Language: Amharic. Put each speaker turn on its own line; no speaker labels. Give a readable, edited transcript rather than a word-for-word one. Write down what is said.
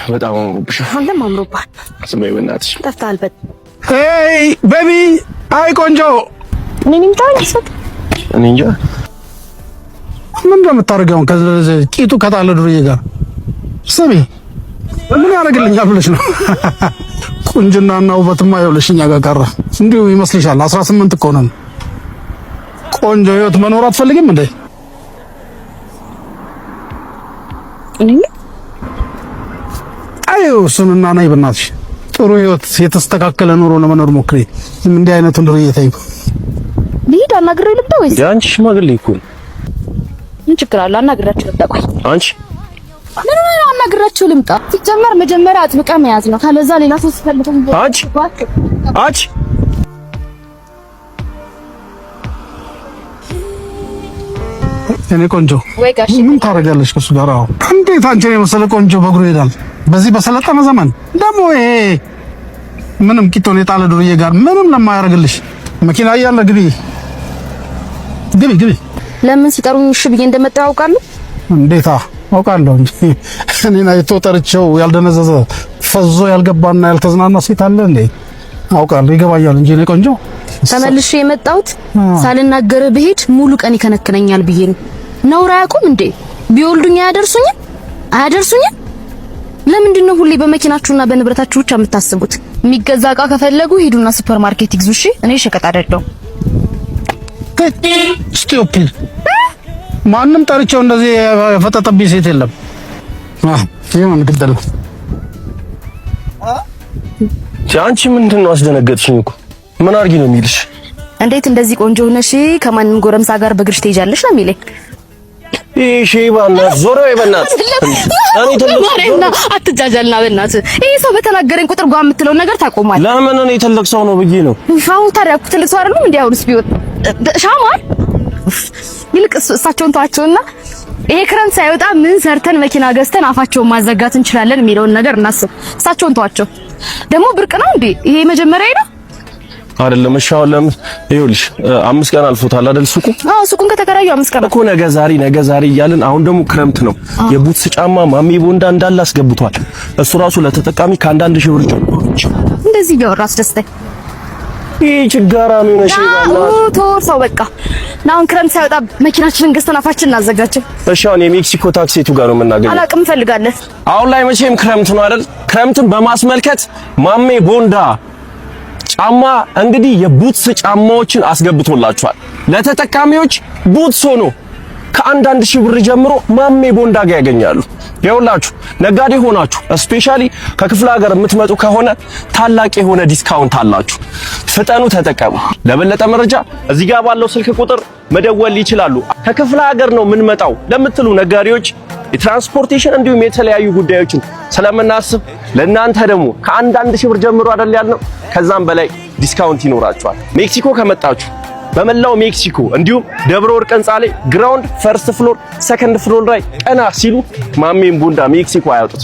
በጣም አምሮብሽ።
አንተም አምሮብሃል።
ስሜ በእናትሽ
ጠፍተሃል።
ሄይ ቤቢ፣ አይ ቆንጆ።
እኔ እንጃ
ምን እንደምታደርገው ከዚህ ቂጡ ከጣለ ዱርዬ ጋር ስሚ፣ ምን ያደርግልኛል ብለሽ ነው? ቁንጅናና ውበትማ ይኸውልሽ እኛ ጋር ቀረ። እንዲሁ ይመስልሻል? 18 እኮ ነን። ቆንጆ ህይወት መኖር አትፈልጊም እንዴ? አዩ እሱንና ነይ በእናትሽ ጥሩ ህይወት የተስተካከለ ኑሮ ለመኖር ሞክሪ። እንዲህ አይነቱን ዱርዬ ተይው።
ልሂድ አናግሬው ልምጣ ወይስ?
አንቺ ሽማግሌ እኮ
ምን ችግር አለ? አናግራችሁ ልምጣ። ቆይ
አንቺ
ምን አናግራችሁ ልምጣ? ሲጀመር መጀመሪያ አጥብቃ መያዝ ነው። ካለዛ ሌላ ሰው ሲፈልጉም
አንቺ
እኔ ቆንጆ
ወይ ጋሽ
ምን ታደርጋለሽ ከሱ ጋር? አዎ እንዴት አንቺ ነው መሰለ ቆንጆ በእግሩ ይሄዳል? በዚህ በሰለጠነ ዘመን ደግሞ ይሄ ምንም ቂጦን የጣለ ዱርዬ ጋር ምንም ለማያደርግልሽ መኪና እያለ ግቢ።
ለምን ሲጠሩኝ እሺ ብዬ እንደመጣሁ ያውቃሉ?
እንዴታ አውቃለሁ እንጂ እኔና የተጠርቸው ያልደነዘዘ ፈዞ ያልገባና ያልተዝናና ሴት አለ እንዴ? አውቃለሁ፣ ይገባኛል እንጂ እኔ ቆንጆ
ተመልሼ የመጣሁት ሳልናገር ብሄድ ሙሉ ቀን ይከነክነኛል ብዬ ነው። ነውር አያውቁም እንዴ? ቢወልዱኝ አያደርሱኝም? ለምንድን ነው ሁሌ በመኪናችሁና በንብረታችሁ ብቻ የምታስቡት? የሚገዛ እቃ ከፈለጉ ሂዱና ሱፐር ማርኬት ይግዙ። እሺ እኔ ሸቀጥ አይደለሁም።
ስቲፕል ማንም ጠርቼው እንደዚህ የፈጠጠብኝ ሴት የለም። ይሄን ግደል።
አንቺ ምንድን ነው አስደነገጥሽኝ እኮ። ምን አድርጊ ነው የሚልሽ?
እንዴት እንደዚህ ቆንጆ ሆነሽ ከማንም ጎረምሳ ጋር በእግርሽ ትሄጃለሽ ነው የሚለኝ።
ይሄ ሼባና ዞሮ ይበናት እኔ
ተለቅና አትጃጃልና በእናትህ። ይሄ ሰው በተናገረኝ ቁጥር ጓ የምትለው ነገር ታቆማል።
ለምን እኔ ተለቅ ሰው ነው ብዬ ነው።
ሻው ታዲያ እኮ ትልቅ ሰው አይደለም እንዴ? አሁንስ ቢወጥ ሻማል ይልቅ እሳቸውን ተዋቸውና ይሄ ክረምት ሳይወጣ ምን ሰርተን መኪና ገዝተን አፋቸውን ማዘጋት እንችላለን የሚለውን ነገር እናስብ። እሳቸውን ተዋቸው። ደግሞ ብርቅ ነው እንዴ? ይሄ መጀመሪያ ነው
አይደለም? እሺ አሁን ለምን ይኸውልሽ 5 ቀን አልፎታል አይደል?
ሱቁን ከተከራዩ 5 ቀን
እኮ ነገ ዛሬ እያልን አሁን ደግሞ ክረምት ነው። የቡትስ ጫማ ማሚ ቦንዳ እንዳለ አስገብቷል። እሱ ራሱ ለተጠቃሚ ከአንዳንድ ሺህ ብር ጀምሮ
እንደዚህ እያወራ አስደስተኝ።
ይሄ ችጋራ ነው ነሽ
ተወርሰው በቃ አሁን ክረምት ሳይወጣ መኪናችንን ገዝተን አፋችንን እናዘጋጀው።
እሺ አሁን የሜክሲኮ ታክሲቱ ጋር ነው የምናገኘው።
አላቅም እንፈልጋለን።
አሁን ላይ መቼም ክረምት ነው አይደል? ክረምትን በማስመልከት ማሜ ቦንዳ ጫማ እንግዲህ የቡትስ ጫማዎችን አስገብቶላችኋል። ለተጠቃሚዎች ቡትስ ሆኖ ከአንዳንድ ሺህ ብር ጀምሮ ማሜ ቦንዳ ጋር ያገኛሉ። ይኸውላችሁ ነጋዴ ሆናችሁ ስፔሻሊ ከክፍለ ሀገር የምትመጡ ከሆነ ታላቅ የሆነ ዲስካውንት አላችሁ። ፍጠኑ፣ ተጠቀሙ። ለበለጠ መረጃ እዚህ ጋር ባለው ስልክ ቁጥር መደወል ይችላሉ። ከክፍለ ሀገር ነው የምንመጣው ለምትሉ ነጋዴዎች የትራንስፖርቴሽን እንዲሁም የተለያዩ ጉዳዮችን ስለምናስብ ለእናንተ ደግሞ ከአንዳንድ ሺህ ብር ጀምሮ አይደል ያልነው፣ ከዛም በላይ ዲስካውንት ይኖራችኋል። ሜክሲኮ ከመጣችሁ በመላው ሜክሲኮ እንዲሁም ደብረ ወርቅ ህንጻ ላይ ግራውንድ፣ ፈርስት ፍሎር፣ ሰከንድ ፍሎር ላይ ቀና ሲሉ ማሜን ቦንዳ ሜክሲኮ አያጡት።